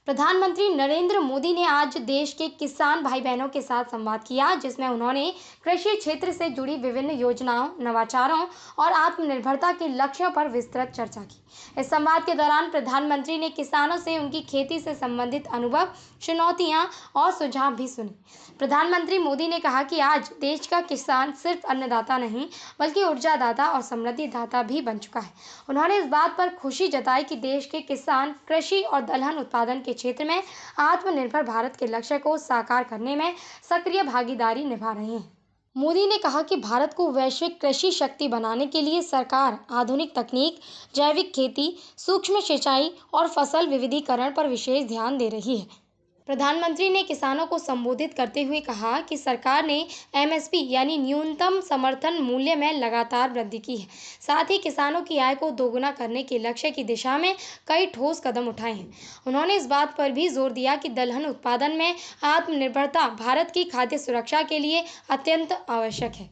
प्रधानमंत्री नरेंद्र मोदी ने आज देश के किसान भाई बहनों के साथ संवाद किया, जिसमें उन्होंने कृषि क्षेत्र से जुड़ी विभिन्न योजनाओं, नवाचारों और आत्मनिर्भरता के लक्ष्यों पर विस्तृत चर्चा की। इस संवाद के दौरान प्रधानमंत्री ने किसानों से उनकी खेती से संबंधित अनुभव, चुनौतियां और सुझाव भी सुने। प्रधानमंत्री मोदी ने कहा कि आज देश का किसान सिर्फ अन्नदाता नहीं, बल्कि ऊर्जादाता और समृद्धि दाता भी बन चुका है। उन्होंने इस बात पर खुशी जताई कि देश के किसान कृषि और दलहन उत्पादन के क्षेत्र में आत्मनिर्भर भारत के लक्ष्य को साकार करने में सक्रिय भागीदारी निभा रहे हैं। मोदी ने कहा कि भारत को वैश्विक कृषि शक्ति बनाने के लिए सरकार आधुनिक तकनीक, जैविक खेती, सूक्ष्म सिंचाई और फसल विविधीकरण पर विशेष ध्यान दे रही है। प्रधानमंत्री ने किसानों को संबोधित करते हुए कहा कि सरकार ने एमएसपी यानी न्यूनतम समर्थन मूल्य में लगातार वृद्धि की है। साथ ही किसानों की आय को दोगुना करने के लक्ष्य की दिशा में कई ठोस कदम उठाए हैं। उन्होंने इस बात पर भी जोर दिया कि दलहन उत्पादन में आत्मनिर्भरता भारत की खाद्य सुरक्षा के लिए अत्यंत आवश्यक है।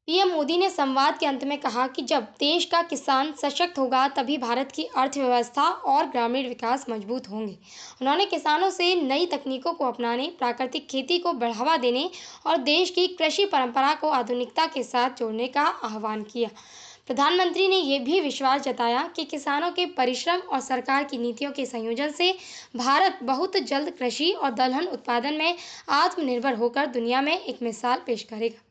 पीएम मोदी ने संवाद के अंत में कहा कि जब देश का किसान सशक्त होगा, तभी भारत की अर्थव्यवस्था और ग्रामीण विकास मजबूत होंगे। उन्होंने किसानों से नई तकनीकों को अपनाने, प्राकृतिक खेती को बढ़ावा देने और देश की कृषि परंपरा को आधुनिकता के साथ जोड़ने का आह्वान किया। प्रधानमंत्री ने यह भी विश्वास जताया कि किसानों के परिश्रम और सरकार की नीतियों के संयोजन से भारत बहुत जल्द कृषि और दलहन उत्पादन में आत्मनिर्भर होकर दुनिया में एक मिसाल पेश करेगा।